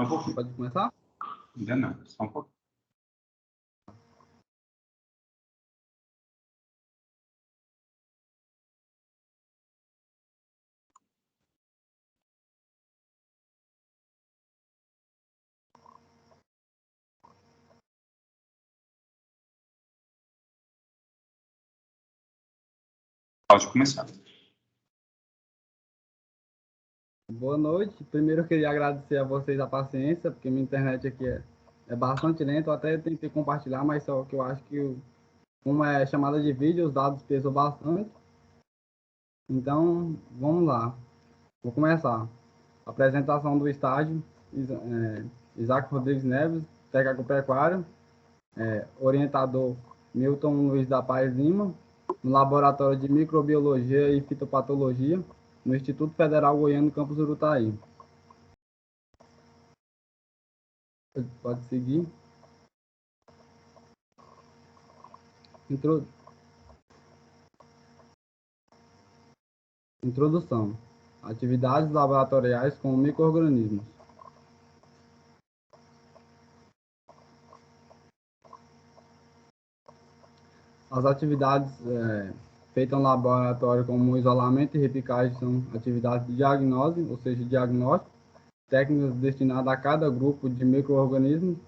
Só um pouquinho. Pode começar? Ainda não, só um pouquinho. Pode começar. Boa noite. Primeiro eu queria agradecer a vocês a paciência, porque minha internet aqui é bastante lenta. Eu até tentei compartilhar, mas só que eu acho que, como é chamada de vídeo, os dados pesam bastante. Então, vamos lá. Vou começar. Apresentação do estágio. Isaac Rodrigues Neves, técnico pecuário. Orientador Milton Luiz da Paz Lima, no Laboratório de Microbiologia e Fitopatologia, no Instituto Federal Goiano, campus Urutaí. Pode seguir. Introdução. Atividades laboratoriais com micro-organismos. As atividades feitas no laboratório, como isolamento e replicagem, são atividades de diagnose, ou seja, diagnóstico, técnicas destinadas a cada grupo de micro-organismos,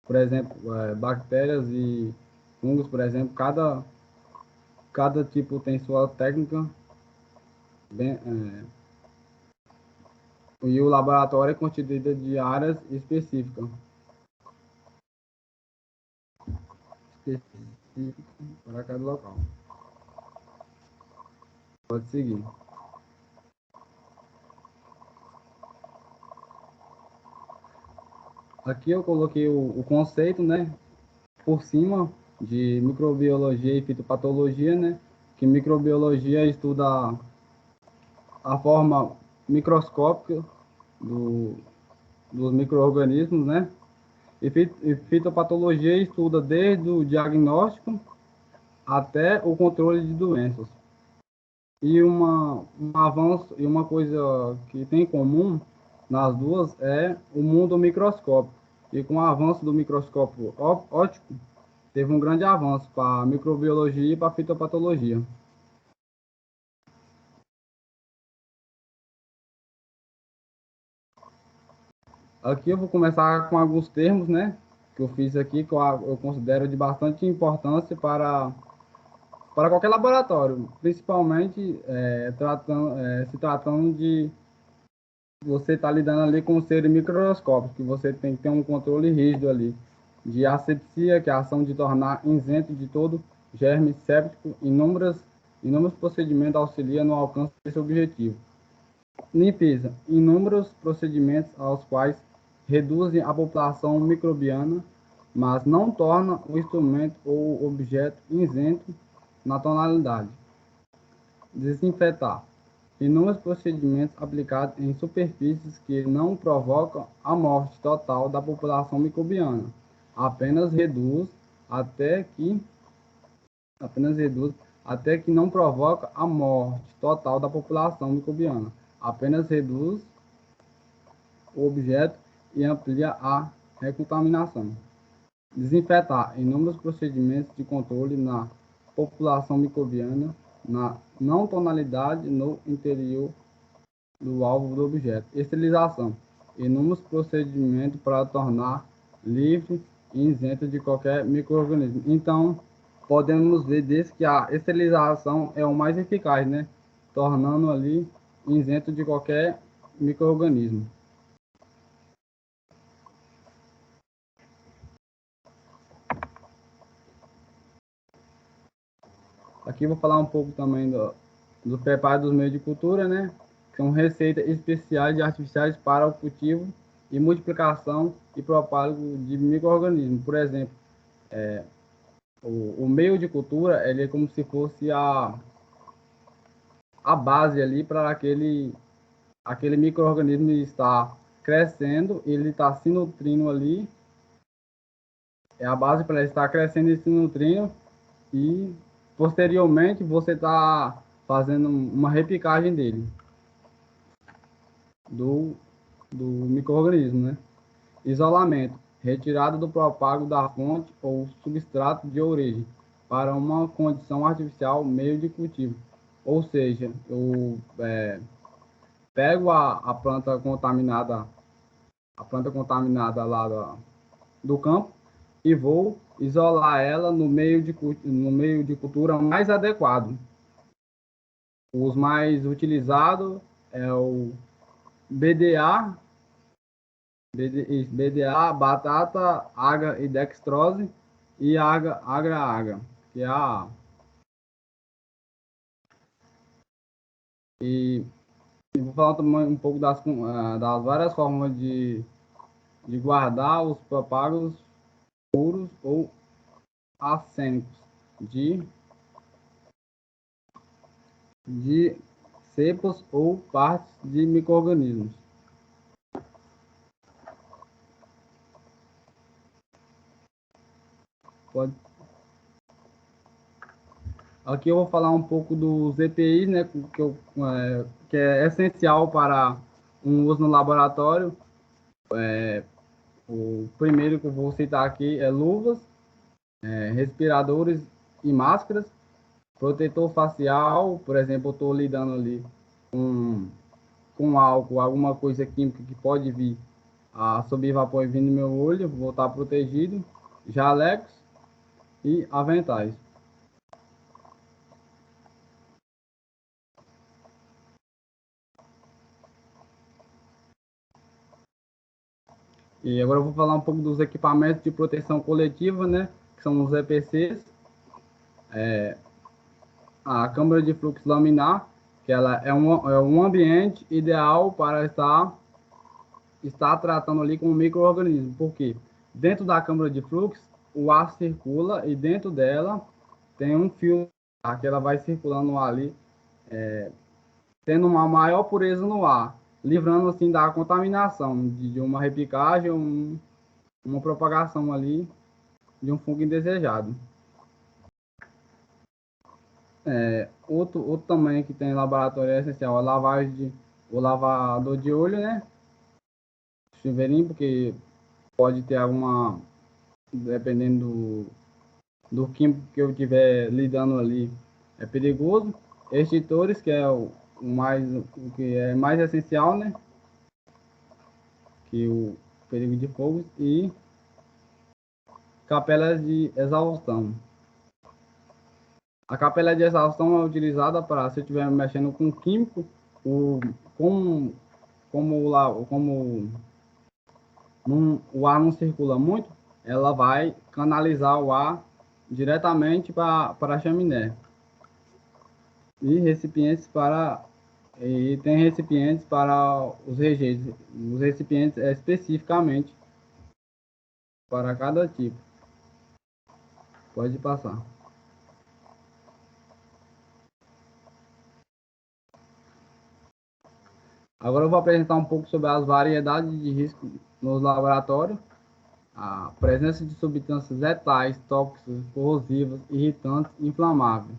por exemplo, bactérias e fungos, por exemplo, cada tipo tem sua técnica, e o laboratório é constituído de áreas específicas. Para cada local. Pode seguir. Aqui eu coloquei o conceito, né, por cima de microbiologia e fitopatologia, né, que microbiologia estuda a forma microscópica dos micro-organismos, né, e fitopatologia estuda desde o diagnóstico até o controle de doenças. E um avanço e uma coisa que tem em comum nas duas é o mundo microscópico. E com o avanço do microscópio óptico, teve um grande avanço para a microbiologia e para a fitopatologia. Aqui eu vou começar com alguns termos, né, que eu fiz aqui, que eu considero de bastante importância para qualquer laboratório, principalmente se tratando de você está lidando ali com seres microscópicos, que você tem que ter um controle rígido ali, de asepsia, que é a ação de tornar isento de todo germe séptico, inúmeros procedimentos auxiliam no alcance desse objetivo. Limpeza, inúmeros procedimentos aos quais reduzem a população microbiana, mas não torna o instrumento ou objeto isento na tonalidade. Desinfetar, inúmeros procedimentos aplicados em superfícies que não provocam a morte total da população microbiana, apenas reduz até que não provoca a morte total da população microbiana, apenas reduz o objeto e amplia a recontaminação. Desinfetar, inúmeros procedimentos de controle na população microbiana, na não tonalidade no interior do alvo do objeto. Esterilização, inúmeros procedimentos para tornar livre e isento de qualquer micro-organismo. Então, podemos ver desse que a esterilização é o mais eficaz, né? Tornando ali isento de qualquer micro-organismo. Aqui eu vou falar um pouco também do preparo dos meios de cultura, né? São receitas especiais de artificiais para o cultivo e multiplicação e propágio de micro-organismos. Por exemplo, o meio de cultura ele é como se fosse a base ali para aquele micro-organismo estar crescendo, ele está se nutrindo ali, é a base para ele estar crescendo e se nutrindo, e posteriormente você está fazendo uma replicagem dele, do micro-organismo, né? Isolamento, retirada do propago da fonte ou substrato de origem para uma condição artificial meio de cultivo. Ou seja, eu pego a planta contaminada lá do campo e vou isolar ela no meio de cultura mais adequado. Os mais utilizados é o BDA, batata, agar e dextrose e agar, que é a e vou falar também um pouco das várias formas de guardar os propagos puros ou acênicos de cepas ou partes de micro-organismos. Pode. Aqui eu vou falar um pouco dos EPIs, né, que é essencial para um uso no laboratório. O primeiro que eu vou citar aqui é luvas, respiradores e máscaras, protetor facial, por exemplo, eu estou lidando ali com álcool, alguma coisa química que pode vir a subir vapor e vir no meu olho, vou estar protegido, jalecos e aventais. E agora eu vou falar um pouco dos equipamentos de proteção coletiva, né, que são os EPCs, a câmara de fluxo laminar, que ela é um ambiente ideal para estar tratando ali com o micro-organismo, porque dentro da câmara de fluxo o ar circula e dentro dela tem um fio que ela vai circulando ali, tendo uma maior pureza no ar, livrando assim da contaminação de uma replicagem, uma propagação ali de um fungo indesejado. Outro também que tem em laboratório é essencial, o lavador de olho, né? Chuveirinho, porque pode ter alguma, dependendo do químico que eu estiver lidando ali, é perigoso. Extintores, que é o que é mais essencial, né? Que o perigo de fogo e capelas de exaustão. A capela de exaustão é utilizada para, se eu estiver mexendo com químico, o, como, como o ar não circula muito, ela vai canalizar o ar diretamente para a chaminé. E tem recipientes para os rejeitos, os recipientes especificamente para cada tipo. Pode passar. Agora eu vou apresentar um pouco sobre as variedades de risco nos laboratórios. A presença de substâncias letais, tóxicas, corrosivas, irritantes, inflamáveis.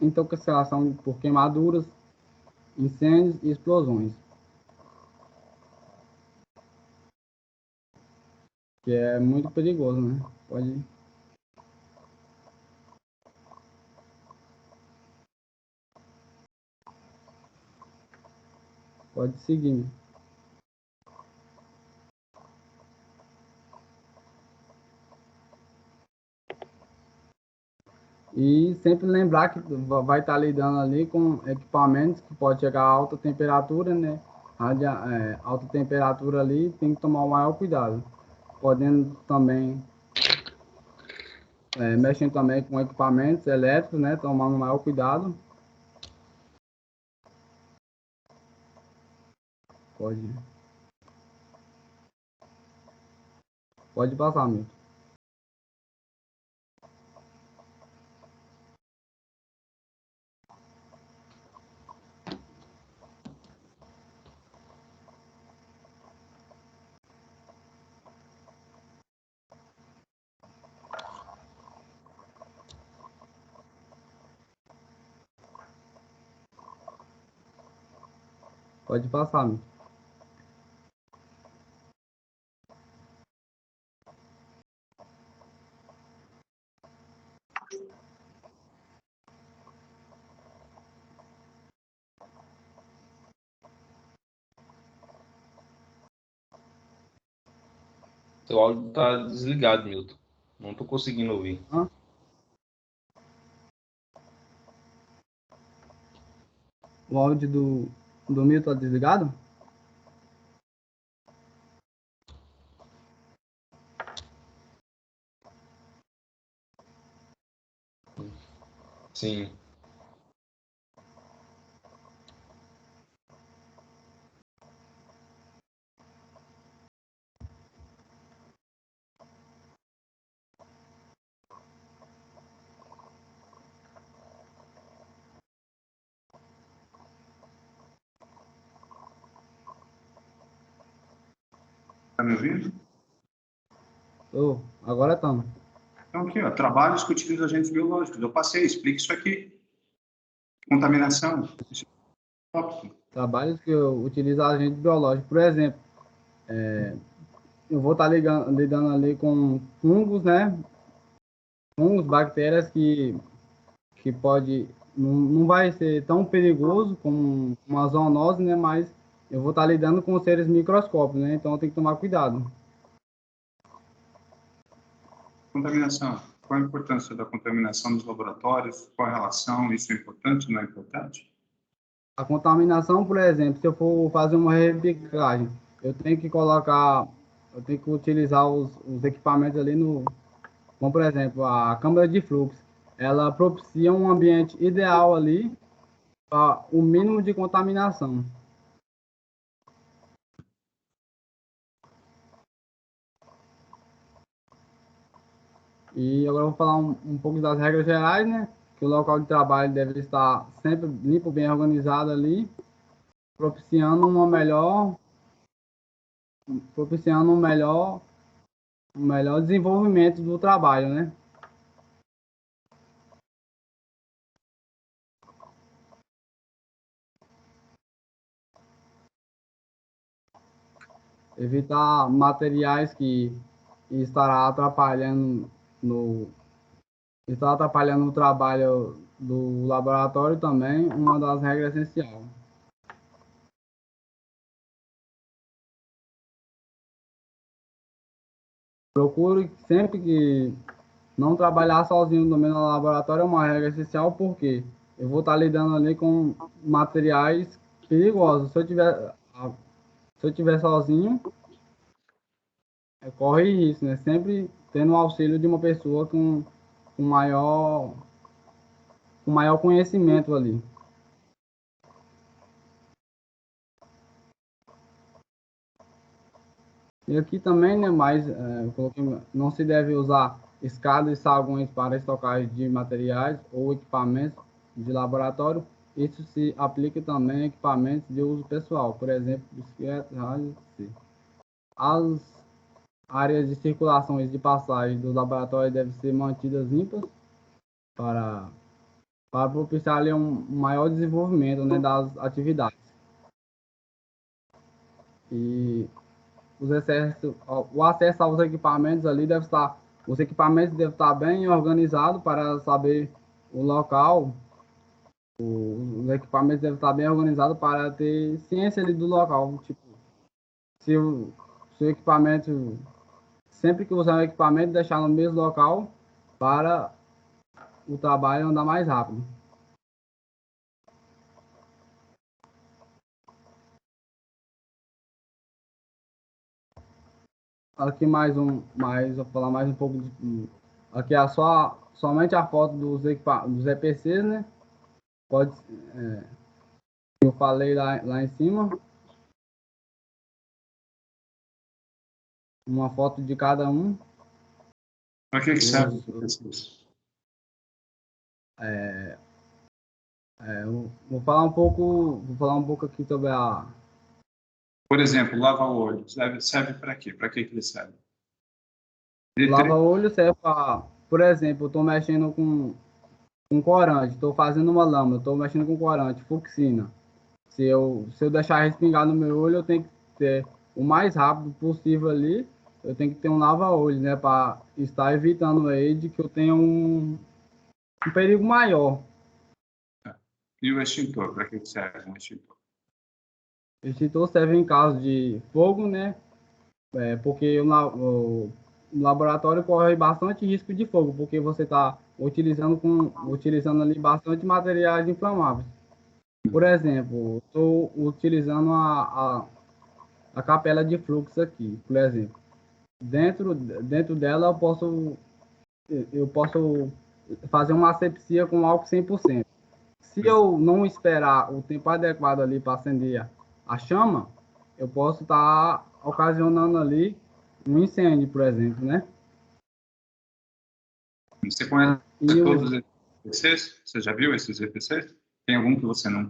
Intoxicação por queimaduras, incêndios e explosões, que é muito perigoso, né? Pode seguir. E sempre lembrar que vai estar lidando ali com equipamentos que pode chegar a alta temperatura, né? Alta temperatura ali tem que tomar o maior cuidado. Podendo também, mexendo também com equipamentos elétricos, né? Tomando o maior cuidado. Pode, pode passar, amigo. Pode passar, amigo. Seu áudio está desligado, Milton. Não estou conseguindo ouvir. Hã? O áudio do Milton tá desligado? Sim. Tá me ouvindo? Agora estamos. Então, aqui, ó, trabalhos que utilizam agentes biológicos. Eu passei, explique isso aqui. Contaminação. Isso é tópico. Trabalhos que eu utilizo agente biológico. Por exemplo, eu vou estar lidando ali com fungos, né? Fungos, bactérias que pode, não vai ser tão perigoso como uma zoonose, né? Mas eu vou estar lidando com seres microscópicos, né? Então eu tenho que tomar cuidado. Contaminação. Qual a importância da contaminação nos laboratórios? Qual a relação? Isso é importante, não é importante? A contaminação, por exemplo, se eu for fazer uma replicagem, eu tenho que colocar, eu tenho que utilizar os equipamentos ali no, como por exemplo, a câmara de fluxo. Ela propicia um ambiente ideal ali para o mínimo de contaminação. E agora eu vou falar um pouco das regras gerais, né? Que o local de trabalho deve estar sempre limpo, bem organizado ali, propiciando uma melhor, propiciando um melhor desenvolvimento do trabalho, né? Evitar materiais que estará atrapalhando no está atrapalhando o trabalho do laboratório também, uma das regras essenciais. Procure sempre que não trabalhar sozinho no mesmo laboratório é uma regra essencial, porque eu vou estar lidando ali com materiais perigosos. Se eu tiver sozinho, corre risco, né? Sempre tendo o auxílio de uma pessoa com maior, com maior conhecimento ali. E aqui também, né, eu coloquei, não se deve usar escadas e saguões para estocagem de materiais ou equipamentos de laboratório. Isso se aplica também a equipamentos de uso pessoal, por exemplo, bicicletas, rádios, etc. As áreas de circulação e de passagem do laboratório devem ser mantidas limpas para, para propiciar ali um maior desenvolvimento, né, das atividades. E o acesso aos equipamentos ali deve estar, os equipamentos devem estar bem organizados para saber o local, os equipamentos devem estar bem organizados para ter ciência ali do local, tipo, se o equipamento, sempre que usar o equipamento, deixar no mesmo local para o trabalho andar mais rápido. Aqui vou falar mais um pouco aqui é somente a foto dos EPCs, né? Pode, eu falei lá em cima, uma foto de cada um. Para que serve Os, o PCs? eu vou falar um pouco aqui sobre Por exemplo, lava-olho. Serve para quê? Para que ele serve? o Detre- lava-olho serve para, por exemplo, eu estou mexendo com corante, estou fazendo uma lâmina, estou mexendo com corante, fucsina. Se eu deixar respingar no meu olho, eu tenho que ter o mais rápido possível ali, eu tenho que ter um lava-olho, né, para estar evitando aí de que eu tenha um perigo maior. E o extintor? Para que serve um extintor? O extintor serve em caso de fogo, né, porque o laboratório corre bastante risco de fogo, porque você está utilizando ali bastante materiais inflamáveis. Por exemplo, estou utilizando a capela de fluxo aqui, por exemplo. Dentro dela eu posso fazer uma asepsia com álcool 100%. Se eu não esperar o tempo adequado ali para acender a chama, eu posso estar ocasionando ali um incêndio, por exemplo, né? Você conhece E todos os EPCs? Você já viu esses EPCs? Tem algum que você não...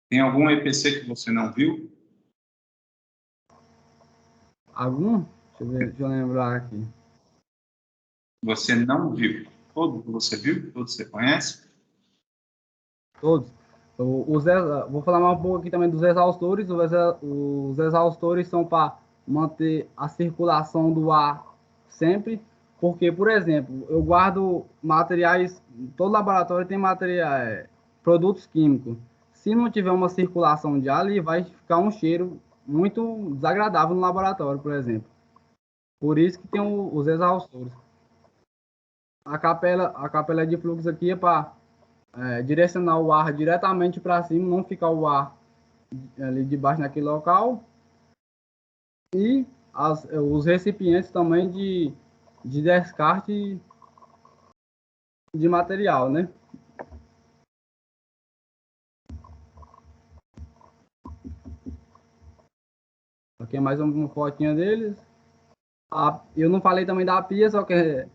Tem algum EPC que você não viu? algum? Deixa eu lembrar aqui. Você não viu? Todos você viu? Todos você conhece? Todos. Vou falar mais um pouco aqui também dos exaustores. Os exaustores são para manter a circulação do ar sempre, porque, por exemplo, eu guardo materiais, todo laboratório tem materiais, produtos químicos. Se não tiver uma circulação de ar, ali vai ficar um cheiro muito desagradável no laboratório, por exemplo. Por isso que tem os exaustores. A capela de fluxo aqui é para direcionar o ar diretamente para cima, não ficar o ar ali debaixo naquele local. E os recipientes também de descarte de material, né? Aqui é mais uma fotinha deles. Eu não falei também da pia, só que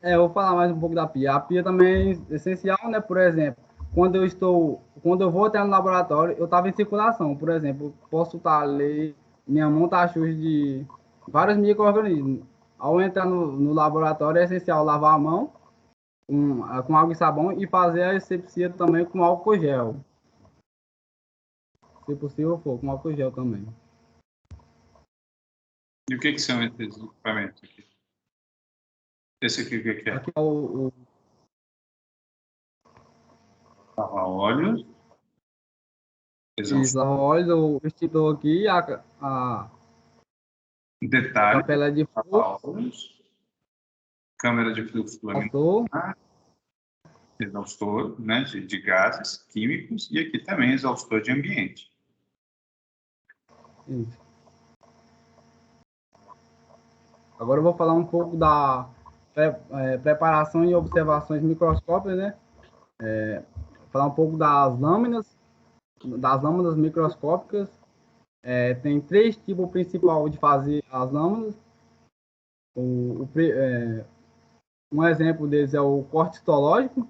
eu vou falar mais um pouco da pia. A pia também é essencial, né? Por exemplo, quando eu vou até no laboratório, eu estava em circulação, por exemplo, posso estar ali, minha mão está suja de vários micro-organismos. Ao entrar no laboratório, é essencial lavar a mão com água e sabão e fazer a asepsia também com álcool gel. Se possível, for com álcool gel também. E o que são esses equipamentos aqui? Esse aqui, o que é? Aqui é o Lava-óleos. óleo, o extintor aqui, a Detalhe, capela de fogo, lava-óleos, câmara de fluxo laminar, exaustor, né, de gases químicos, e aqui também exaustor de ambiente. Isso. Agora eu vou falar um pouco da preparação e observações microscópicas, né? Falar um pouco das lâminas microscópicas. Tem três tipos principais de fazer as lâminas. Um exemplo deles é o corte histológico,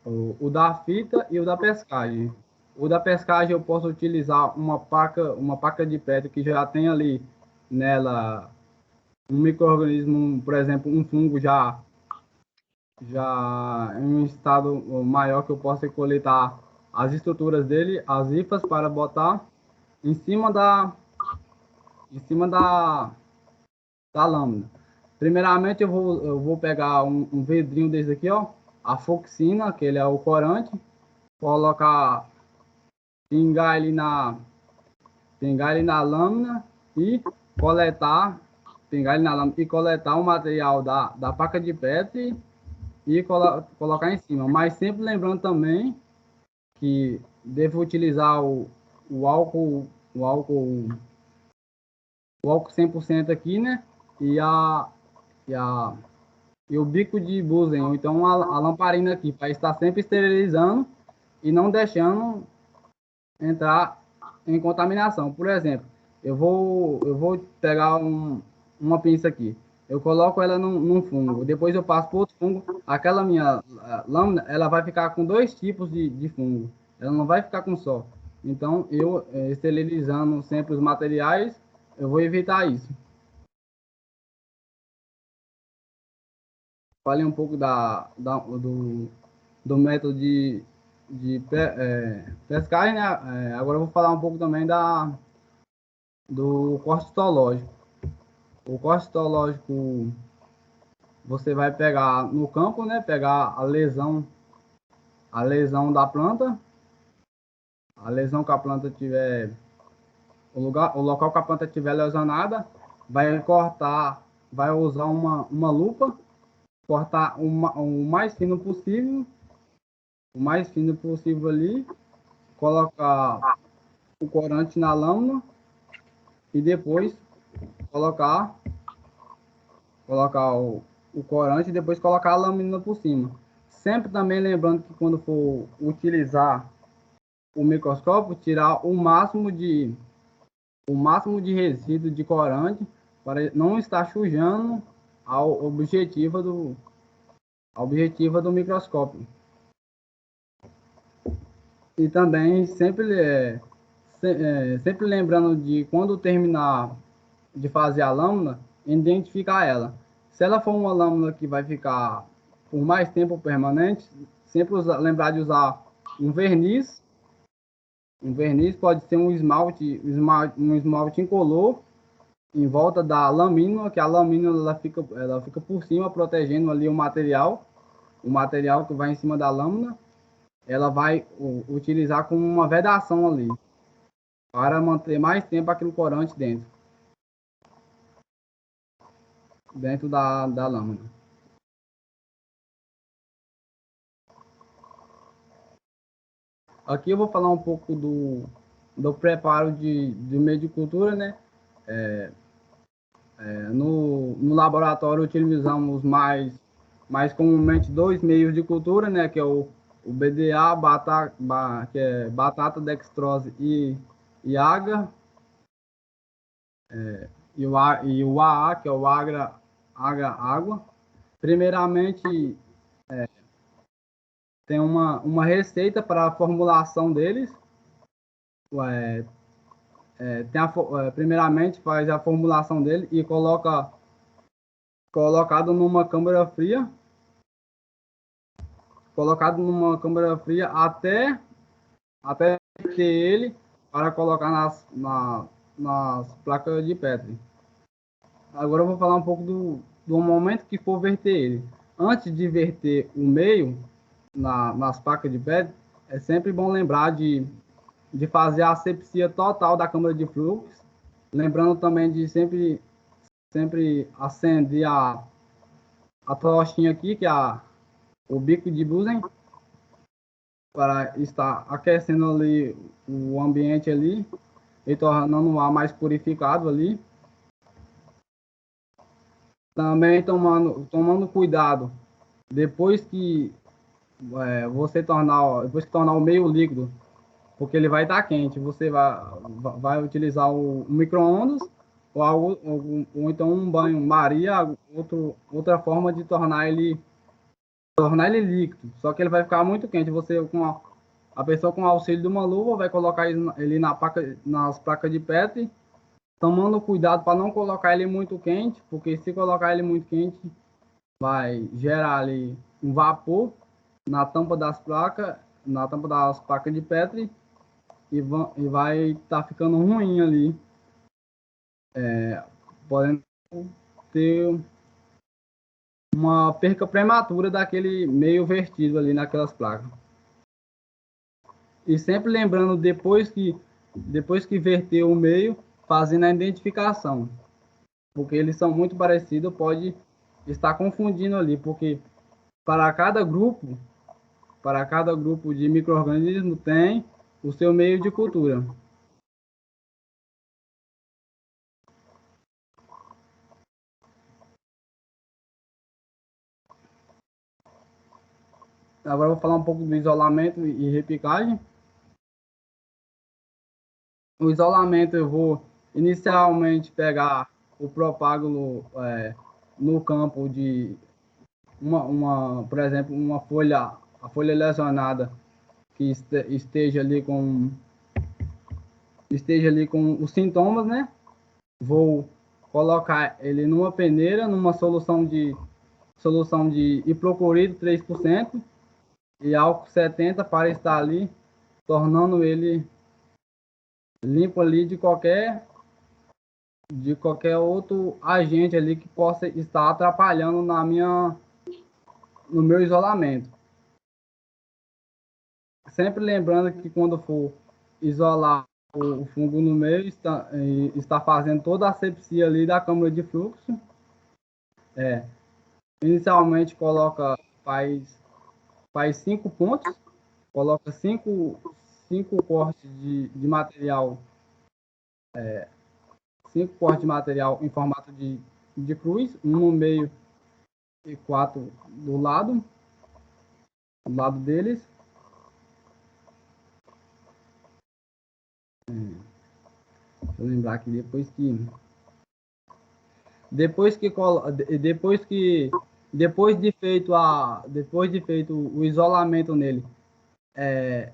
o da fita e o da pescagem. O da pescagem eu posso utilizar uma paca de pedra que já tem ali nela um micro-organismo, por exemplo, um fungo já em um estado maior, que eu possa coletar as estruturas dele, as hifas, para botar em cima da lâmina. Primeiramente eu vou pegar um vidrinho desse aqui, ó, a foxina, que ele é o corante, colocar, pingar ele na lâmina e coletar, o material da paca de PET e colocar em cima. Mas sempre lembrando também que devo utilizar o álcool, o álcool, o álcool 100% aqui, né? E e a e o bico de Bunsen, ou então a lamparina aqui, para estar sempre esterilizando e não deixando entrar em contaminação. Por exemplo, eu vou pegar uma pinça aqui, eu coloco ela num fungo, depois eu passo para outro fungo, aquela minha lâmina, ela vai ficar com dois tipos de fungo, ela não vai ficar com só. Então, eu esterilizando sempre os materiais, eu vou evitar isso. Falei um pouco do método de pescagem, né? Agora eu vou falar um pouco também do corte histológico. O corte histológico, você vai pegar no campo, né? Pegar a lesão da planta, a lesão que a planta tiver o local que a planta estiver lesionada, vai cortar, vai usar uma lupa, cortar o mais fino possível ali, colocar o corante na lâmina e depois colocar o corante e depois colocar a lâmina por cima. Sempre também lembrando que quando for utilizar o microscópio, tirar o máximo de resíduo de corante para não estar sujando a objetiva do microscópio. E também sempre lembrando de quando terminar de fazer a lâmina, identificar ela. Se ela for uma lâmina que vai ficar por mais tempo permanente, sempre lembrar de usar um verniz. Um verniz pode ser um esmalte incolor em volta da lamínula, que a lamínula ela fica por cima, protegendo ali o material que vai em cima da lâmina. Ela vai utilizar como uma vedação ali, para manter mais tempo aquele corante dentro da lâmina. Aqui eu vou falar um pouco do preparo de meio de cultura, né? No laboratório utilizamos mais comumente 2 meios de cultura, né? Que é o BDA, que é batata, dextrose e agar, e o AA, que é o água. Primeiramente, tem uma receita para a formulação deles. Primeiramente faz a formulação dele e colocado numa câmara fria, até ter ele para colocar nas placas de Petri. Agora eu vou falar um pouco do momento que for verter ele. Antes de verter o meio nas placas de Petri, é sempre bom lembrar de fazer a asepsia total da câmara de fluxo, lembrando também de sempre acender a tochinha aqui, que é o bico de Bunsen, para estar aquecendo ali o ambiente ali e tornando o ar mais purificado ali. Também tomando cuidado, depois que tornar o meio líquido, porque ele vai estar quente, você vai utilizar o micro-ondas ou então um banho-maria, outra forma de tornar ele líquido, só que ele vai ficar muito quente. A pessoa com o auxílio de uma luva vai colocar ele nas placas de Petri, tomando cuidado para não colocar ele muito quente, porque se colocar ele muito quente, vai gerar ali um vapor na tampa das placas de Petri e vai estar ficando ruim ali, podendo ter uma perca prematura daquele meio vertido ali naquelas placas. E sempre lembrando, depois que verter o meio, fazendo a identificação, porque eles são muito parecidos, pode estar confundindo ali, porque para cada grupo de micro-organismos tem o seu meio de cultura. Agora eu vou falar um pouco do isolamento e repicagem. O isolamento, eu vou inicialmente pegar o propágulo no campo de por exemplo, a folha lesionada que esteja ali com os sintomas, né? Vou colocar ele numa peneira, numa solução de hipoclorito 3% e álcool 70 para estar ali tornando ele limpo ali de qualquer outro agente ali que possa estar atrapalhando no meu isolamento. Sempre lembrando que quando for isolar o fungo no meio, está fazendo toda a asepsia ali da câmara de fluxo. Inicialmente faz 5 pontos, coloca 5 cortes de material, 5 cortes de material em formato de cruz, um no meio e 4 do lado deles. Deixa eu lembrar aqui, depois de feito o isolamento nele, é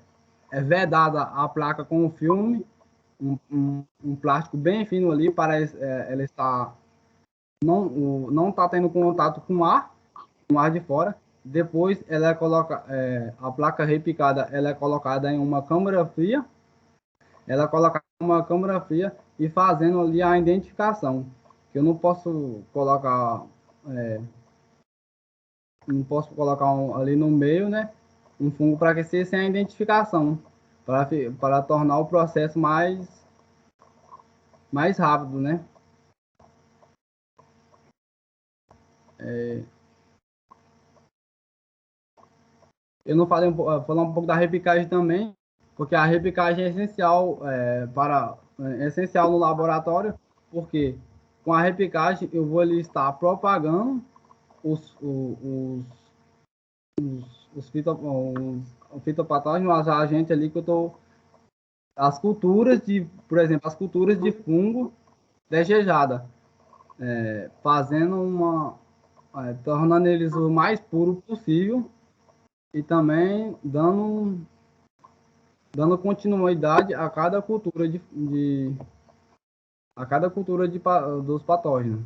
vedada a placa com o filme, um plástico bem fino ali para ela estar não está tendo contato com o ar de fora. Depois a placa repicada, ela é colocada em uma câmara fria. Ela coloca uma câmara fria e fazendo ali a identificação. Que eu não posso colocar ali no meio, né, um fungo para aquecer sem a identificação, para tornar o processo mais rápido, né? Eu não falei falar um pouco da repicagem também, porque a repicagem é essencial essencial no laboratório, porque com a repicagem eu vou ali estar propagando os fitopatógenos, os agentes ali que eu estou, por exemplo, as culturas de fungo desejada, tornando eles o mais puro possível e também dando continuidade a cada cultura dos patógenos.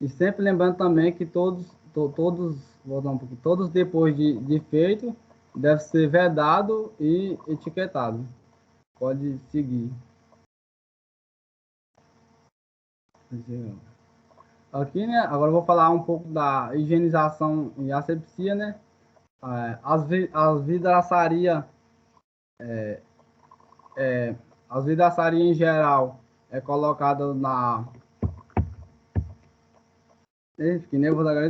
E sempre lembrando também que todos depois de feito, deve ser vedado e etiquetado. Pode seguir. Aqui, né, agora eu vou falar um pouco da higienização e asepsia, né? As vidraçarias em geral é colocada na... Fiquei nervoso agora,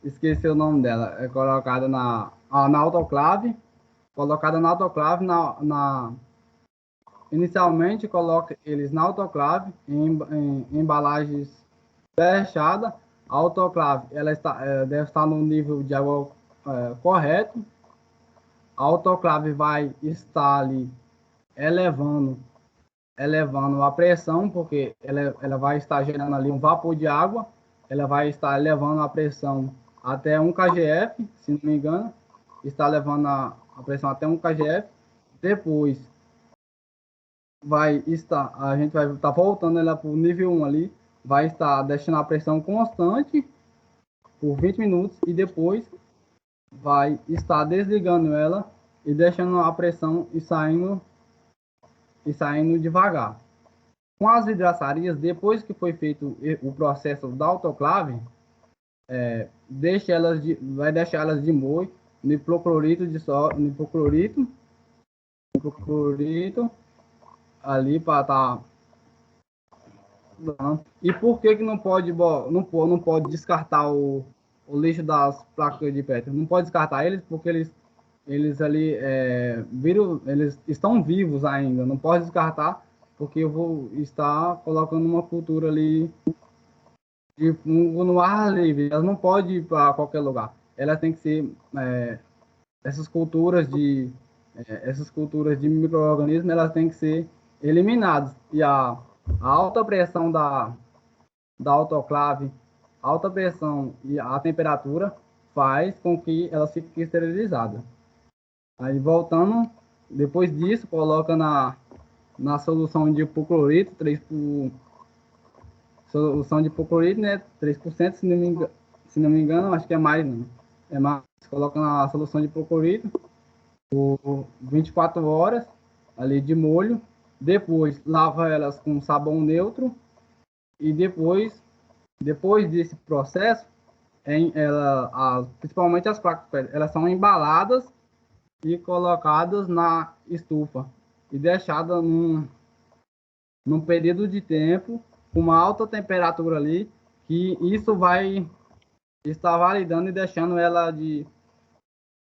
esqueci o nome dela. É colocada na autoclave. Colocada na autoclave, inicialmente coloca eles na autoclave, em embalagens fechadas. A autoclave deve estar no nível de água correto. A autoclave vai estar ali elevando a pressão, porque ela vai estar gerando ali um vapor de água. Ela vai estar elevando a pressão até 1 kgf, se não me engano. Está levando a pressão até 1 kgf. Depois a gente vai estar voltando ela para o nível 1 ali. Vai estar deixando a pressão constante por 20 minutos e depois vai estar desligando ela e deixando a pressão e saindo devagar. Com as vidraçarias, depois que foi feito o processo da autoclave, vai deixar elas de molho no hipoclorito ali para estar. E por que não pode descartar o lixo das placas de Petri? Não pode descartar eles porque eles ali eles estão vivos ainda. Não pode descartar porque eu vou estar colocando uma cultura ali de fungo no ar livre. Elas não podem ir para qualquer lugar. Elas têm que ser essas culturas de micro-organismos, elas têm que ser eliminadas. E a alta pressão da autoclave, alta pressão e a temperatura faz com que ela fique esterilizada. Aí voltando, depois disso, coloca na solução de hipoclorito, solução de hipoclorito, né, 3%, se não me engano, acho que é mais, não. É mais, coloca na solução de hipoclorito por 24 horas ali de molho, depois lava elas com sabão neutro e depois Depois desse processo, principalmente as placas PET, elas são embaladas e colocadas na estufa e deixadas num período de tempo com uma alta temperatura ali, que isso vai estar validando e deixando ela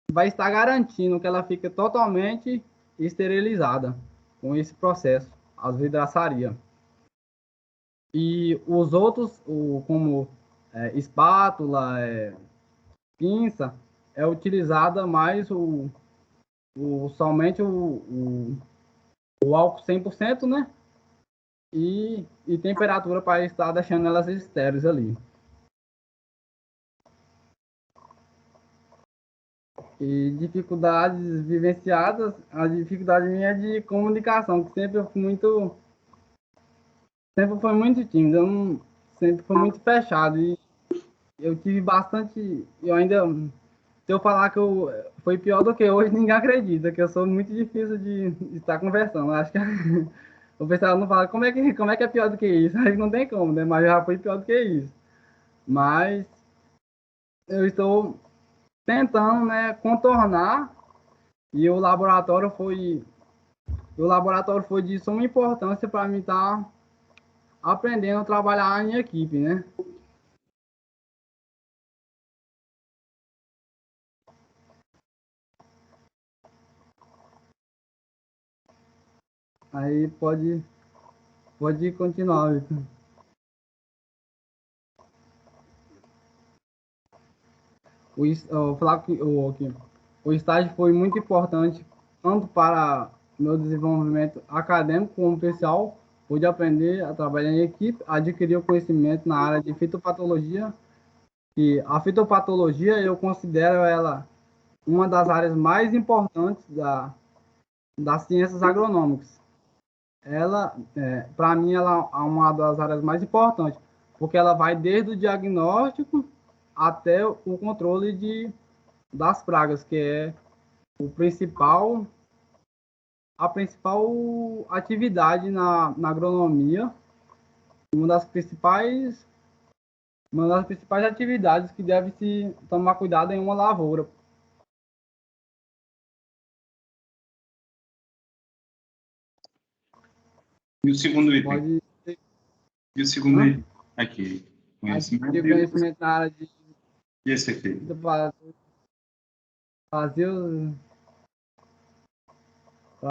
vai estar garantindo que ela fica totalmente esterilizada com esse processo, as vidraçarias. E os outros, como espátula, pinça, é utilizada mais somente o álcool 100%, né? E temperatura para estar deixando elas estéreis ali. E dificuldades vivenciadas, a dificuldade minha é de comunicação, que sempre foi muito tímido, sempre foi muito fechado. E eu tive bastante, eu ainda, se eu falar que foi pior do que hoje, ninguém acredita, que eu sou muito difícil de estar conversando. Acho que o pessoal não fala, como é que é pior do que isso? Aí não tem como, né? Mas já foi pior do que isso. Mas eu estou tentando, né, contornar, e o laboratório foi de suma importância para mim estar aprendendo a trabalhar em equipe, né? Aí pode continuar, Victor. Eu falar que o estágio foi muito importante, tanto para meu desenvolvimento acadêmico como pessoal. Pude aprender a trabalhar em equipe, adquirir o conhecimento na área de fitopatologia. E a fitopatologia, eu considero ela uma das áreas mais importantes das ciências agronômicas. Ela, para mim, ela é uma das áreas mais importantes, porque ela vai desde o diagnóstico até o controle das pragas, que é a principal atividade na agronomia, uma das principais atividades que deve se tomar cuidado em uma lavoura. E o segundo item? Pode E o segundo item? Aqui. conhecimento na área de E esse aqui? fazer os...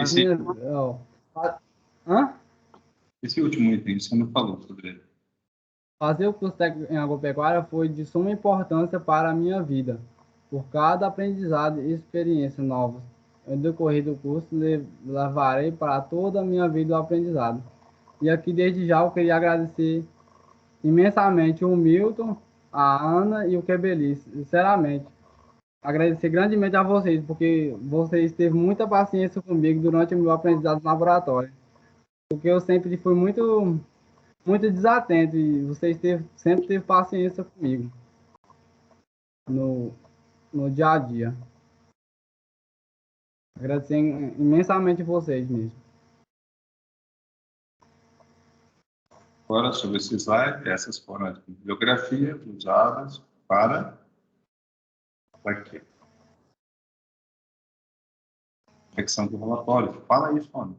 Esse, Hã? esse último item, você não falou sobre ele. Fazer o curso técnico em agropecuária foi de suma importância para a minha vida, por cada aprendizado e experiência novas. No decorrer do curso, levarei para toda a minha vida o aprendizado. E aqui, desde já, eu queria agradecer imensamente o Milton, a Ana e o Quebeli, sinceramente. Agradecer grandemente a vocês, porque vocês teve muita paciência comigo durante o meu aprendizado no laboratório. Porque eu sempre fui muito desatento e vocês sempre teve paciência comigo no dia a dia. Agradecer imensamente vocês mesmo. Agora, sobre esse slide, essas foram as bibliografias usadas para aqui. Secção do relatório. Fala isso, Ana.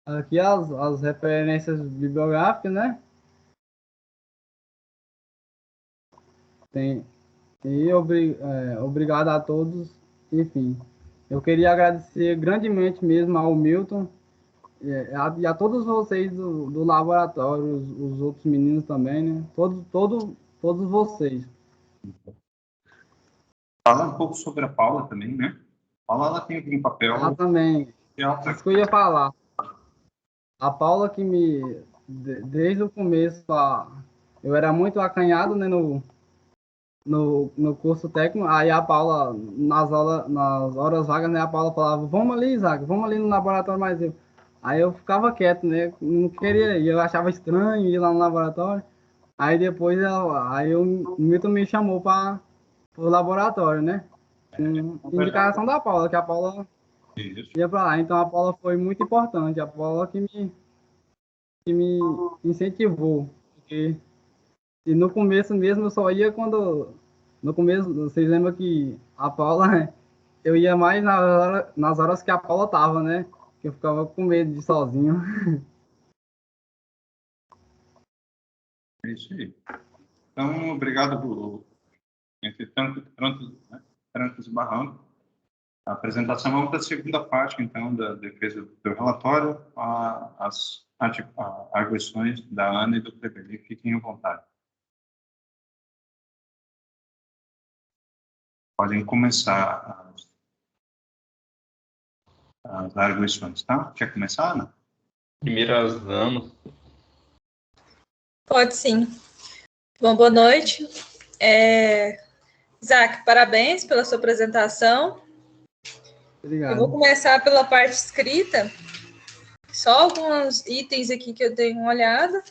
Aqui as referências bibliográficas, né? Obrigado a todos. Enfim, eu queria agradecer grandemente mesmo ao Milton e a todos vocês do laboratório, os outros meninos também, né? Todos vocês. Fala um pouco sobre a Paula também, né? A Paula, ela tem aqui um papel... Ela também. Isso que eu ia falar. A Paula que desde o começo, eu era muito acanhado, né, no curso técnico. Aí a Paula, nas horas vagas, né, a Paula falava, vamos ali, Isaac, vamos ali no laboratório mais eu. Aí eu ficava quieto, né, não queria ir, eu achava estranho ir lá no laboratório. Aí depois, o Milton me chamou para o laboratório, né, com indicação da Paula, que a Paula ia para lá. Então a Paula foi muito importante, a Paula que me incentivou E no começo mesmo eu só ia quando... No começo, vocês lembram que a Paula... Eu ia mais nas horas que a Paula tava, né? Que eu ficava com medo de ir sozinho. É isso aí. Então, obrigado por, entre trancos e barrancos. A apresentação, vamos para a segunda parte, então, da defesa do relatório, as arguições da Ana e do Clebeli. Fiquem à vontade. Podem começar as arguições, tá? Quer começar, Ana? Primeiras Ana. Pode sim. Bom, boa noite. Isaac, parabéns pela sua apresentação. Obrigado. Eu vou começar pela parte escrita. Só alguns itens aqui que eu dei uma olhada.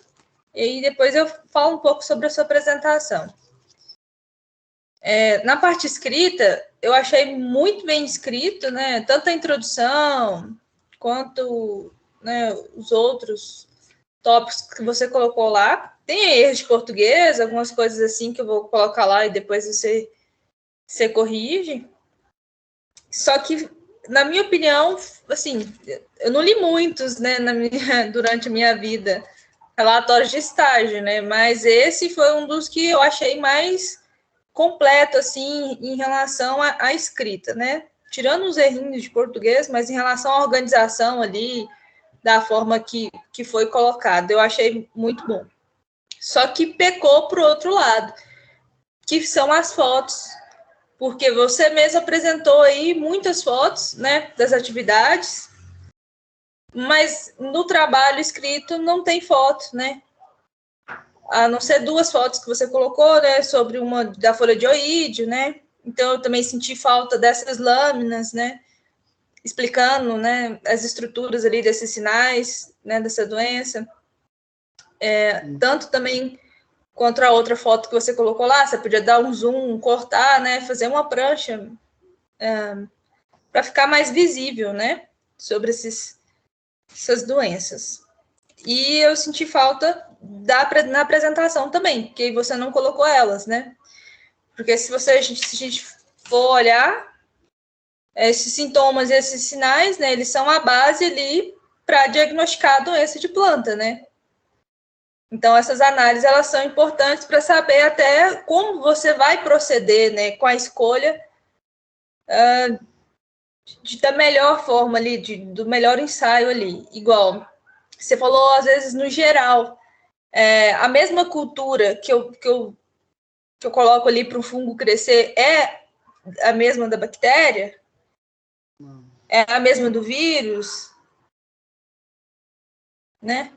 E aí depois eu falo um pouco sobre a sua apresentação. Na parte escrita, eu achei muito bem escrito, né? Tanto a introdução quanto, né, os outros tópicos que você colocou lá. Tem erros de português, algumas coisas assim que eu vou colocar lá e depois você corrige. Só que, na minha opinião, assim, eu não li muitos, né, durante a minha vida, relatórios de estágio, né? Mas esse foi um dos que eu achei mais completo, assim, em relação à escrita, né? Tirando os errinhos de português, mas em relação à organização ali, da forma que foi colocado, eu achei muito bom. Só que pecou para o outro lado, que são as fotos, porque você mesmo apresentou aí muitas fotos, né, das atividades, mas no trabalho escrito não tem foto, né? A não ser 2 fotos que você colocou, né, sobre uma da folha de oídio, né? Então eu também senti falta dessas lâminas, né, explicando, né, as estruturas ali desses sinais, né, dessa doença. Tanto também quanto a outra foto que você colocou lá, você podia dar um zoom, cortar, né, fazer uma prancha para ficar mais visível, né, sobre essas doenças. E eu senti falta na apresentação também, porque você não colocou elas, né? Porque se a gente for olhar, esses sintomas e esses sinais, né, eles são a base ali para diagnosticar a doença de planta, né? Então, essas análises, elas são importantes para saber até como você vai proceder, né, com a escolha da melhor forma ali, do melhor ensaio ali. Igual, você falou, às vezes, no geral, a mesma cultura que eu coloco ali para o fungo crescer é a mesma da bactéria? É a mesma do vírus? Né?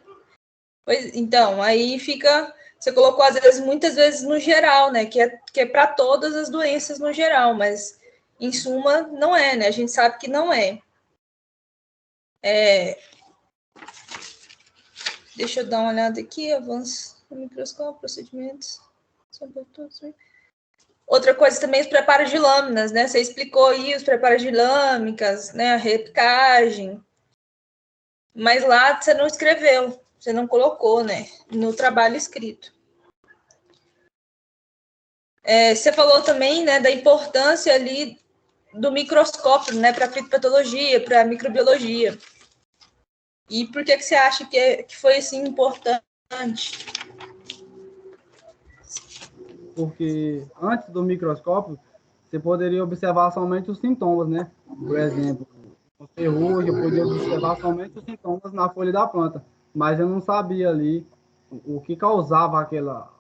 Pois, então, aí fica... Você colocou, às vezes, muitas vezes no geral, né? Que é para todas as doenças no geral, mas, em suma, não é, né? A gente sabe que não é. Deixa eu dar uma olhada aqui, avanço no microscópio, procedimentos. Outra coisa também, os preparos de lâminas, né? Você explicou aí os preparos de lâmicas, né? A repicagem. Mas lá você não escreveu, você não colocou, né? No trabalho escrito. Você falou também, né, da importância ali do microscópio, né? Para a fitopatologia, para a microbiologia. E por que você acha que foi, assim, importante? Porque antes do microscópio, você poderia observar somente os sintomas, né? Por exemplo, o ferrugem, eu podia observar somente os sintomas na folha da planta, mas eu não sabia ali o que causava aquela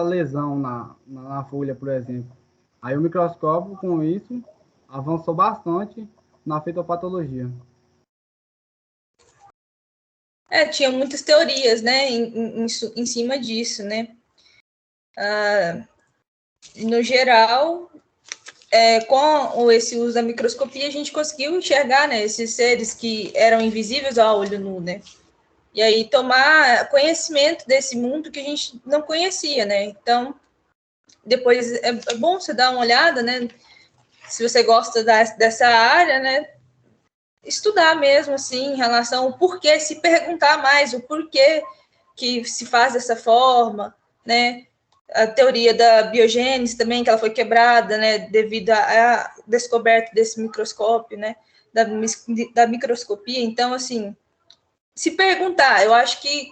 lesão na folha, por exemplo. Aí o microscópio, com isso, avançou bastante na fitopatologia. Tinha muitas teorias, né, em cima disso, né? No geral, com esse uso da microscopia, a gente conseguiu enxergar, né, esses seres que eram invisíveis ao olho nu, né? E aí tomar conhecimento desse mundo que a gente não conhecia, né? Então, depois é bom você dar uma olhada, né? Se você gosta dessa área, né? Estudar mesmo, assim, em relação ao porquê, se perguntar mais o porquê que se faz dessa forma, né? A teoria da biogênese também, que ela foi quebrada, né, devido à descoberta desse microscópio, né, da microscopia. Então, assim, se perguntar, eu acho que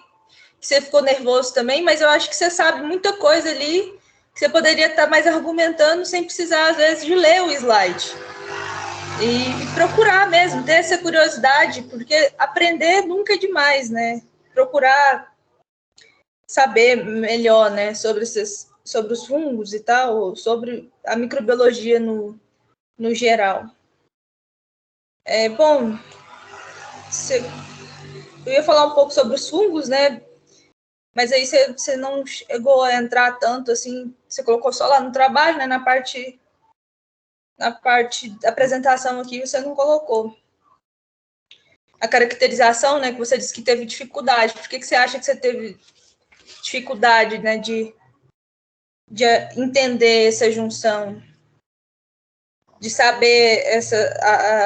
você ficou nervoso também, mas eu acho que você sabe muita coisa ali que você poderia estar mais argumentando sem precisar, às vezes, de ler o slide. E procurar mesmo, ter essa curiosidade, porque aprender nunca é demais, né? Procurar saber melhor, né, sobre os fungos e tal, sobre a microbiologia no geral. Bom, eu ia falar um pouco sobre os fungos, né, mas aí você não chegou a entrar tanto, assim, você colocou só lá no trabalho, né, na parte da apresentação aqui, você não colocou. A caracterização, né, que você disse que teve dificuldade, por que você acha que você teve dificuldade, né, de entender essa junção, de saber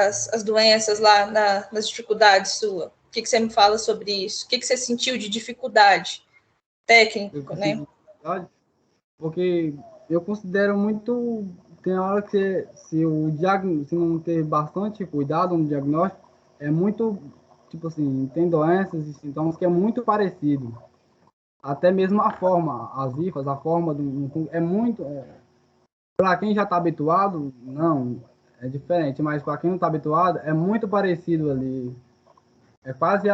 as doenças lá nas dificuldades sua? O que você me fala sobre isso? O que você sentiu de dificuldade técnica, né? Porque eu considero muito, tem hora que se não ter bastante cuidado no diagnóstico, é muito, tipo assim, tem doenças e sintomas que é muito parecido. Até mesmo a forma, as hifas, a forma é muito... para quem já está habituado, não, é diferente, mas para quem não está habituado, é muito parecido ali. É quase,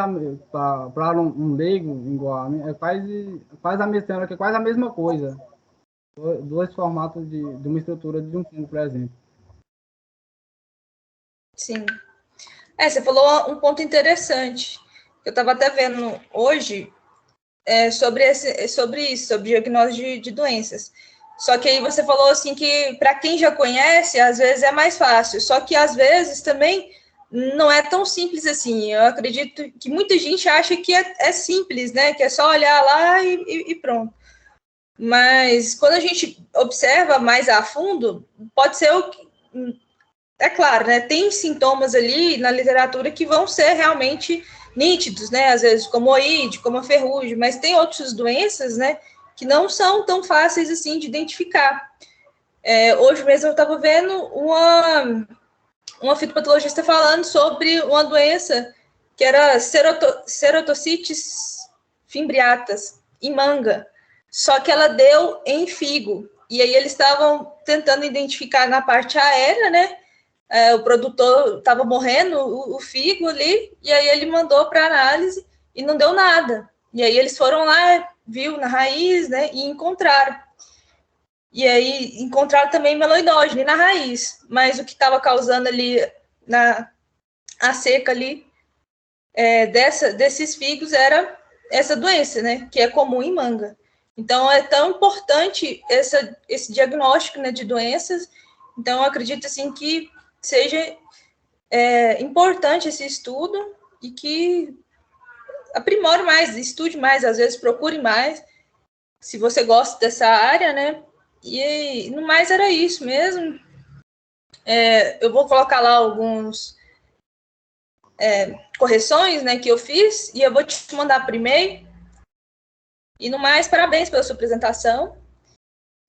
para um leigo igual a mim, é quase a mesma, é quase a mesma coisa. Dois formatos de uma estrutura de um fungo, por exemplo. Sim. Você falou um ponto interessante. Eu estava até vendo hoje sobre isso, sobre diagnóstico de doenças. Só que aí você falou assim que para quem já conhece, às vezes é mais fácil. Só que às vezes também não é tão simples assim. Eu acredito que muita gente acha que é simples, né? Que é só olhar lá e pronto. Mas quando a gente observa mais a fundo, pode ser o que... É claro, né? Tem sintomas ali na literatura que vão ser realmente nítidos, né? Às vezes como oide, como a ferrugem, mas tem outras doenças, né? Que não são tão fáceis assim de identificar. Hoje mesmo eu estava vendo uma fitopatologista falando sobre uma doença que era ceratocites fimbriatas em manga, só que ela deu em figo. E aí eles estavam tentando identificar na parte aérea, né? O produtor estava morrendo, o figo ali, e aí ele mandou para análise e não deu nada. E aí eles foram lá, viu na raiz, né? E encontraram. E aí encontraram também meloidógeno na raiz, mas o que estava causando ali a seca ali desses figos era essa doença, né, que é comum em manga. Então é tão importante esse diagnóstico, né, de doenças. Então eu acredito assim que seja importante esse estudo e que aprimore mais, estude mais, às vezes procure mais, se você gosta dessa área, né? E no mais era isso mesmo. Eu vou colocar lá alguns correções, né, que eu fiz, e eu vou te mandar por e-mail. E no mais, parabéns pela sua apresentação.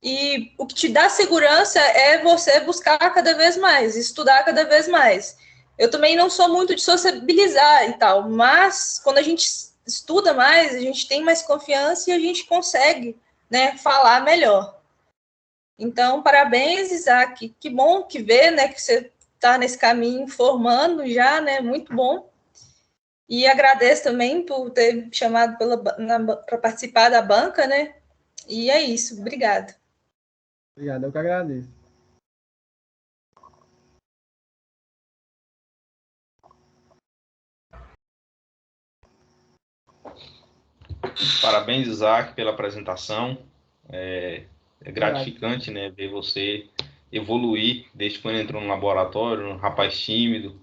E o que te dá segurança é você buscar cada vez mais, estudar cada vez mais. Eu também não sou muito de sociabilizar e tal, mas quando a gente estuda mais, a gente tem mais confiança e a gente consegue, né, falar melhor. Então, parabéns, Isaac. Que bom que ver, né, que você está nesse caminho formando já, né? Muito bom. E agradeço também por ter me chamado para participar da banca, né? E é isso. Obrigada. Obrigado, eu que agradeço. Parabéns, Isaac, pela apresentação. É gratificante, né, ver você evoluir desde quando entrou no laboratório, um rapaz tímido,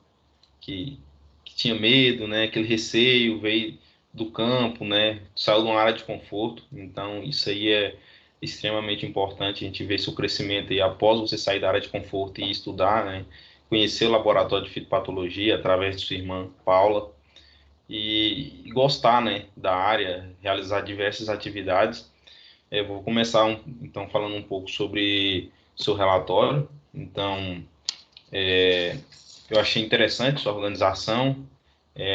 que tinha medo, né, aquele receio, veio do campo, né, saiu de uma área de conforto. Então, isso aí é extremamente importante, a gente ver seu crescimento aí após você sair da área de conforto e estudar, né, conhecer o laboratório de fitopatologia através de sua irmã Paula. e gostar, né, da área, realizar diversas atividades. Eu vou começar, então, falando um pouco sobre seu relatório. Então, eu achei interessante sua organização,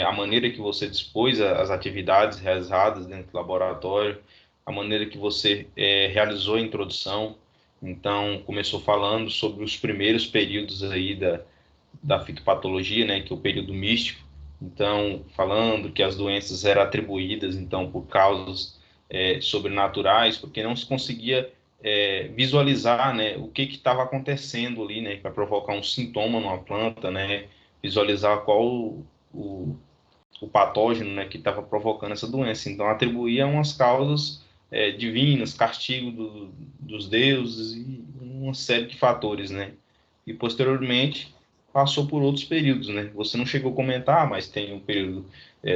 a maneira que você dispôs as atividades realizadas dentro do laboratório, a maneira que você realizou a introdução. Então, começou falando sobre os primeiros períodos aí da fitopatologia, né, que é o período místico. Então, falando que as doenças eram atribuídas, então, por causas sobrenaturais, porque não se conseguia visualizar, né, o que estava acontecendo ali, né, para provocar um sintoma numa planta, né, visualizar qual o patógeno, né, que estava provocando essa doença. Então, atribuía umas causas divinas, castigo dos deuses e uma série de fatores, né. E, posteriormente, passou por outros períodos, né. Você não chegou a comentar, mas tem o período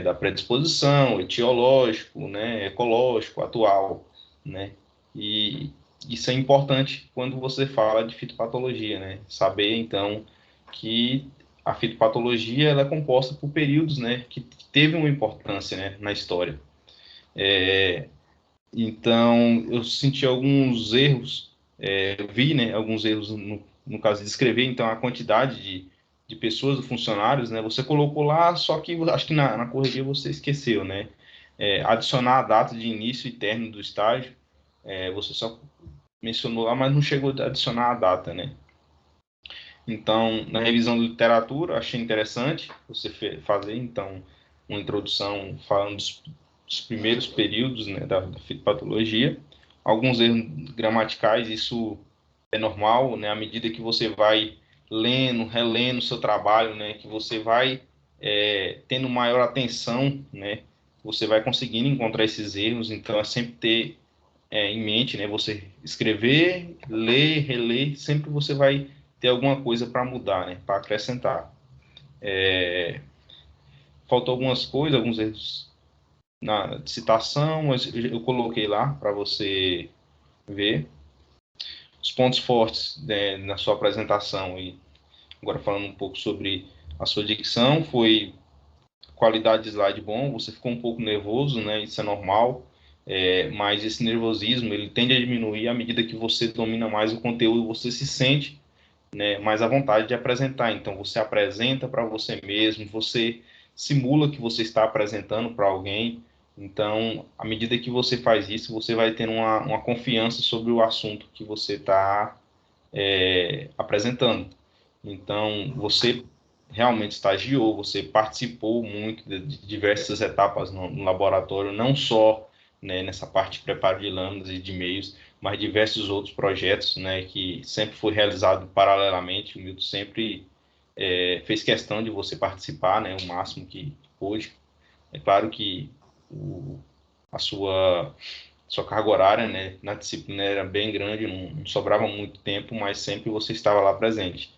da predisposição, etiológico, né, ecológico, atual, né. E isso é importante quando você fala de fitopatologia, né. Saber, então, que a fitopatologia ela é composta por períodos, né, que teve uma importância, né, na história. Então, eu senti alguns erros, eu vi, né, alguns erros no caso de escrever, então, a quantidade de pessoas, funcionários, né, você colocou lá, só que acho que na correria você esqueceu, né, adicionar a data de início e término do estágio, você só mencionou lá, mas não chegou a adicionar a data, né. Então, na revisão de literatura, achei interessante você fazer, então, uma introdução falando dos primeiros períodos, né, da fitopatologia. Alguns erros gramaticais, isso é normal, né, à medida que você vai lendo, relendo o seu trabalho, né, que você vai tendo maior atenção, né, você vai conseguindo encontrar esses erros, então é sempre ter em mente, né? Você escrever, ler, reler, sempre você vai ter alguma coisa para mudar, né? Para acrescentar. Faltou algumas coisas, alguns erros na citação, mas eu coloquei lá para você ver. Os pontos fortes, né, na sua apresentação, e agora falando um pouco sobre a sua dicção, foi qualidade de slide bom, você ficou um pouco nervoso, né? Isso é normal, mas esse nervosismo ele tende a diminuir à medida que você domina mais o conteúdo, você se sente, né, mais à vontade de apresentar. Então você apresenta para você mesmo, você simula que você está apresentando para alguém. Então, à medida que você faz isso, você vai tendo uma confiança sobre o assunto que você está apresentando. Então, você realmente estagiou, você participou muito de diversas etapas no laboratório, não só, né, nessa parte de preparo de lâminas e de meios, mas diversos outros projetos, né, que sempre foi realizado paralelamente. O Milton sempre fez questão de você participar, né, o máximo que pôde. É claro que a sua carga horária, né, na disciplina era bem grande, não sobrava muito tempo, mas sempre você estava lá presente.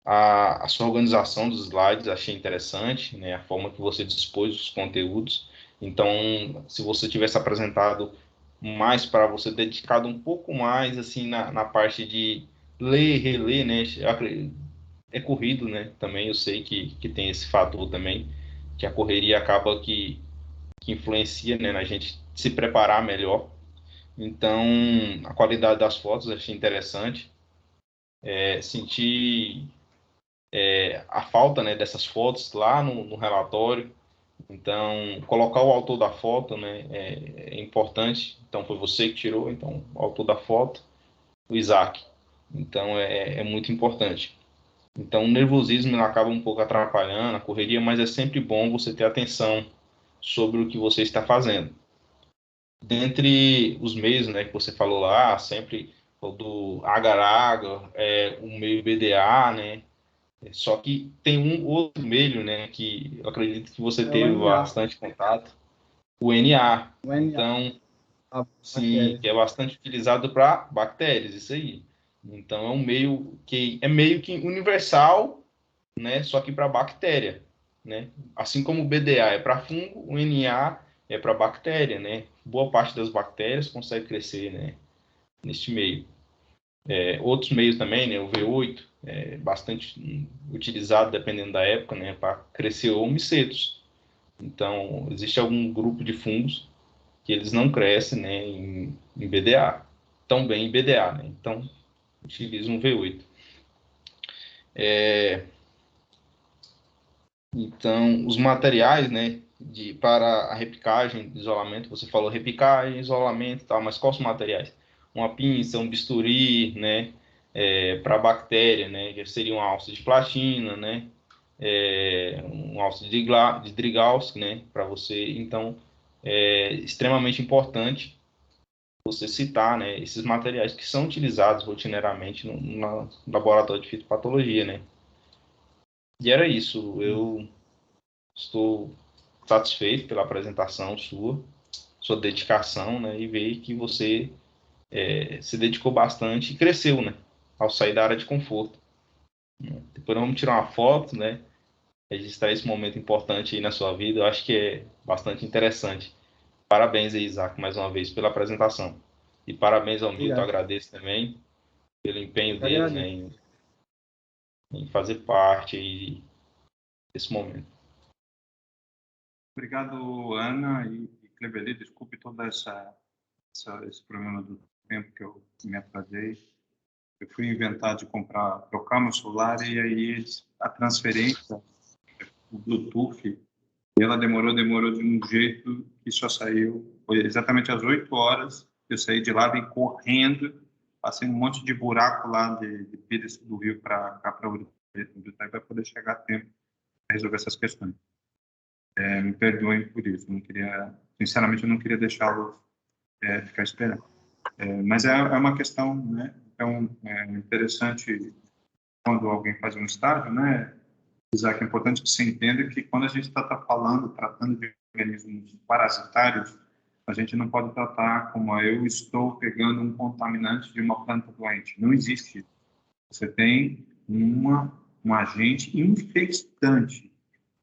A sua organização dos slides achei interessante, né, a forma que você dispôs os conteúdos. Então, se você tivesse apresentado mais para você, dedicado um pouco mais assim na parte de ler, reler, né, é corrido, né, também eu sei que tem esse fator também, que a correria acaba que influencia, né, na gente se preparar melhor. Então, a qualidade das fotos eu achei interessante. Senti a falta, né, dessas fotos lá no relatório. Então, colocar o autor da foto, né, é importante. Então, foi você que tirou, então, o autor da foto, o Isaac. Então, é muito importante. Então, o nervosismo ele acaba um pouco atrapalhando a correria, mas é sempre bom você ter atenção sobre o que você está fazendo. Dentre os meios, né, que você falou lá, sempre o do agar-agar, o meio BDA, né, só que tem um outro meio, né, que eu acredito que você É o teve NA. bastante contato, o NA. O NA, Então, a sim, bactéria. que é bastante utilizado para bactérias, isso aí. Então, é um meio que universal, né, só que para bactéria, né? Assim como o BDA é para fungo, o NA é para bactéria, né? Boa parte das bactérias consegue crescer, né, neste meio. Outros meios também, né, o V8, é bastante utilizado dependendo da época, né, para crescer ou micetos. Então, existe algum grupo de fungos que eles não crescem, né, em BDA, tão bem em BDA, né, então utiliza um V8. Então, os materiais, né, para a repicagem, isolamento, você falou repicagem, isolamento e tal, mas quais os materiais? Uma pinça, um bisturi, né, para bactéria, né, que seria uma alça de platina, né, um alça de Drygalski, né, para você. Então, é extremamente importante você citar, né, esses materiais que são utilizados rotineiramente no laboratório de fitopatologia, né. E era isso. Eu estou satisfeito pela apresentação sua dedicação, né, e ver que você se dedicou bastante e cresceu, né, ao sair da área de conforto. Depois vamos tirar uma foto, né, registrar esse momento importante aí na sua vida. Eu acho que é bastante interessante. Parabéns aí, Isaac, mais uma vez pela apresentação. E parabéns ao Milton, Obrigado. agradeço também pelo empenho Eu deles, né, agradeço. em fazer parte aí desse momento. Obrigado, Ana e Clebeli. Desculpe todo esse problema do tempo que eu me atrasei. Eu fui inventar de trocar meu celular e aí a transferência, o Bluetooth, ela demorou de um jeito que só saiu, foi exatamente às 8 horas, eu saí de lá, vim correndo, passei um monte de buraco lá de Pires do Rio para cá, para Uritaí, para poder chegar a tempo para resolver essas questões. Me perdoem por isso, sinceramente, eu não queria deixá-lo ficar esperando. Mas é uma questão, né? Então, é interessante quando alguém faz um estágio, né? Isaac, é importante que você entenda que quando a gente está tratando de organismos parasitários, a gente não pode tratar como eu estou pegando um contaminante de uma planta doente. Não existe isso. Você tem um agente infectante.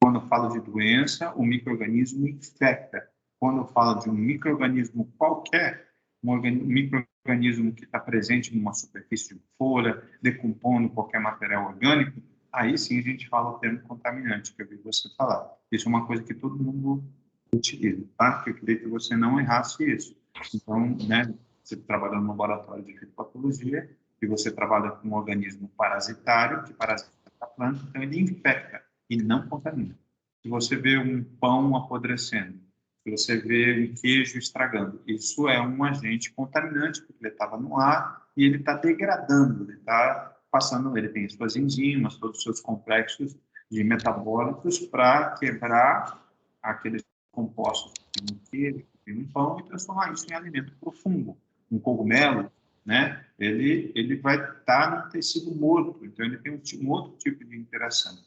Quando eu falo de doença, o micro-organismo infecta. Quando eu falo de um micro-organismo qualquer, micro-organismo que está presente numa superfície de folha, decompondo qualquer material orgânico, aí sim a gente fala o termo contaminante, que eu vi você falar. Isso é uma coisa que todo mundo utiliza, tá? Eu queria que você não errasse isso. Então, né, você trabalha no laboratório de fitopatologia e você trabalha com um organismo parasitário, que parasita a planta, então ele infecta e não contamina. Se você vê um pão apodrecendo, se você vê um queijo estragando, isso é um agente contaminante, porque ele estava no ar e ele está degradando, ele está passando, ele tem suas enzimas, todos os seus complexos de metabólitos para quebrar aqueles compostos que tem no queijo, que tem no pão e transformar isso em alimento para o fungo. Um cogumelo, né? Ele vai estar no tecido morto, então ele tem um outro tipo de interação.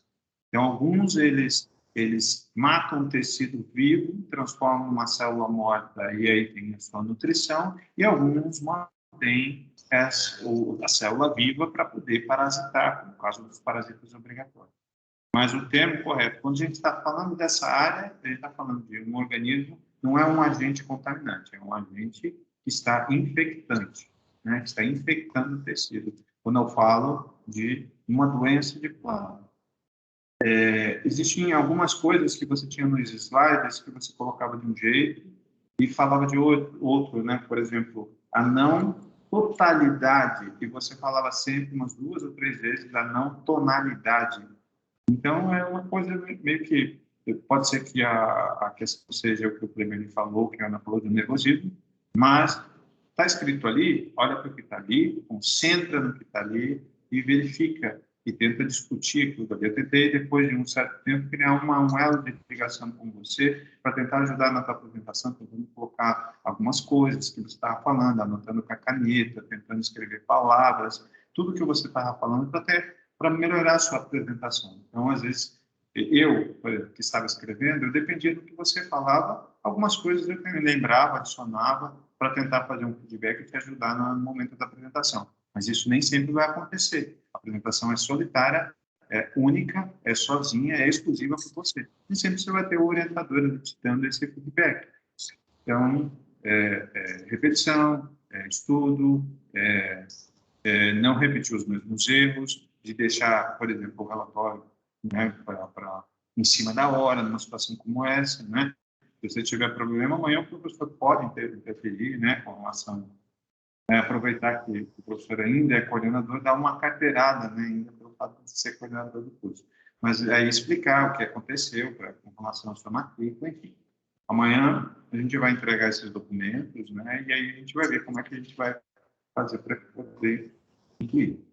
Então, alguns eles matam o tecido vivo, transformam uma célula morta e aí tem a sua nutrição, e alguns mantêm a célula viva para poder parasitar, como no caso dos parasitas obrigatórios. Mas o termo correto, quando a gente está falando dessa área, a gente está falando de um organismo, não é um agente contaminante, é um agente que está infectante, né? Que está infectando o tecido. Quando eu falo de uma doença de planta. Existem algumas coisas que você tinha nos slides que você colocava de um jeito e falava de outro, né? Por exemplo, a não totalidade, que você falava sempre umas 2 ou 3 vezes, a não tonalidade. Então, é uma coisa meio que... Pode ser que a questão seja o que o Clemente falou, que a Ana falou do nervosismo, mas está escrito ali, olha para o que está ali, concentra no que está ali e verifica e tenta discutir aquilo ali. Eu tentei, depois de um certo tempo, criar um elo de ligação com você para tentar ajudar na tua apresentação, tentando colocar algumas coisas que você estava falando, anotando com a caneta, tentando escrever palavras, tudo que você estava falando para melhorar a sua apresentação. Então, às vezes, eu, que estava escrevendo, eu dependia do que você falava, algumas coisas eu me lembrava, adicionava, para tentar fazer um feedback e te ajudar no momento da apresentação. Mas isso nem sempre vai acontecer. A apresentação é solitária, é única, é sozinha, é exclusiva para você. Nem sempre você vai ter o orientador te dando esse feedback. Então, repetição, estudo, não repetir os mesmos erros, de deixar, por exemplo, o relatório, né, em cima da hora, numa situação como essa, né? Se você tiver problema, amanhã o professor pode interferir, né, com relação aproveitar que o professor ainda é coordenador, dar uma carteirada, né, ainda pelo fato de ser coordenador do curso. Mas aí explicar o que aconteceu com relação à sua matrícula, enfim. Amanhã a gente vai entregar esses documentos, né, e aí a gente vai ver como é que a gente vai fazer para poder incluir.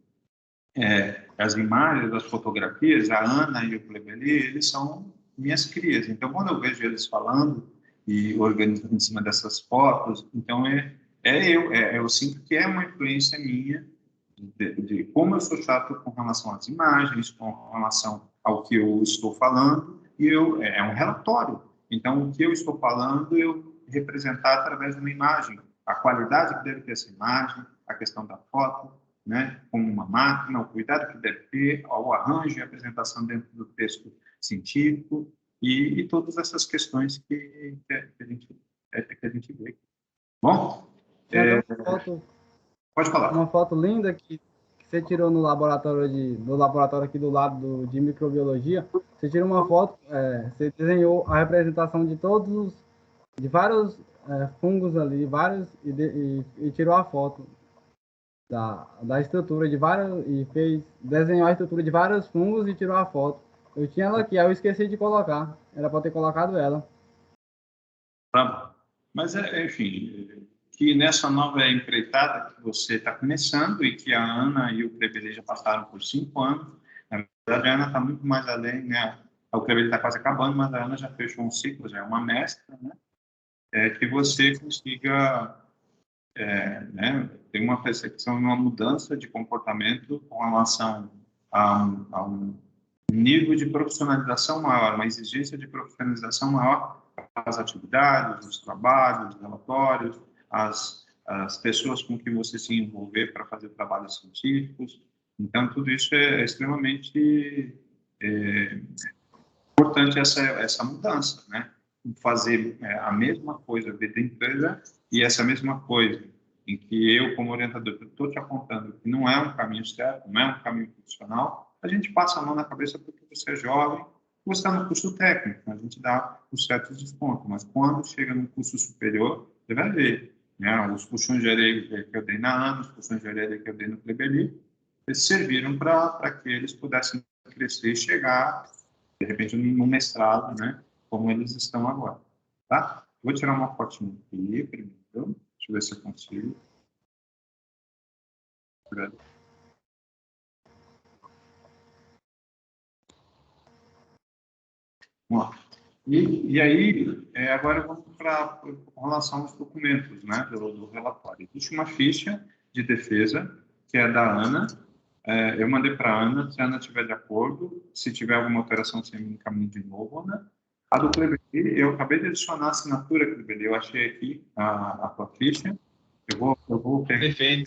As imagens, as fotografias, a Ana e o Clebeli, eles são minhas crias. Então, quando eu vejo eles falando e organizando em cima dessas fotos, então eu sinto que é uma influência minha de como eu sou chato com relação às imagens, com relação ao que eu estou falando, e é um relatório. Então, o que eu estou falando, eu representar através de uma imagem. A qualidade que deve ter essa imagem, a questão da foto, né, como uma máquina, o cuidado que deve ter, o arranjo e a apresentação dentro do texto científico, e todas essas questões que a gente vê. Bom? Pode falar. Uma foto linda que você tirou no laboratório aqui do lado de microbiologia. Você tirou uma foto, você desenhou a representação de vários fungos ali, e tirou a foto da estrutura de vários, desenhou a estrutura de vários fungos e tirou a foto. Eu tinha ela aqui, aí eu esqueci de colocar. Era para ter colocado ela. Mas, enfim, que nessa nova empreitada que você está começando e que a Ana e o Clebeli já passaram por 5 anos, na verdade a Ana está muito mais além, né? O Clebeli está quase acabando, mas a Ana já fechou um ciclo, já é uma mestra, né? Que você consiga né, ter uma percepção, uma mudança de comportamento com relação a um nível de profissionalização maior, uma exigência de profissionalização maior as atividades, os trabalhos, os relatórios, as pessoas com que você se envolver para fazer trabalhos científicos. Então, tudo isso é extremamente importante, essa mudança, né? Fazer a mesma coisa dentro da empresa e essa mesma coisa em que eu, como orientador, estou te apontando que não é um caminho certo, não é um caminho profissional, a gente passa a mão na cabeça porque você é jovem, você está no curso técnico, a gente dá os certos descontos, mas quando chega no curso superior, você vai ver, né, os puxões de orelha que eu dei na Ana, os puxões de orelha que eu dei no Clebeli, eles serviram para que eles pudessem crescer e chegar, de repente, no mestrado, né, como eles estão agora, tá? Vou tirar uma fotinha aqui primeiro, deixa eu ver se eu consigo. E aí, agora vamos para relação aos documentos, né, do relatório. Existe uma ficha de defesa, que é da Ana. Eu mandei para a Ana, se a Ana estiver de acordo, se tiver alguma alteração, você me encaminha de novo, Ana. A do Clebeli, eu acabei de adicionar a assinatura, Clebeli, eu achei aqui a tua ficha. Eu vou Perfeito.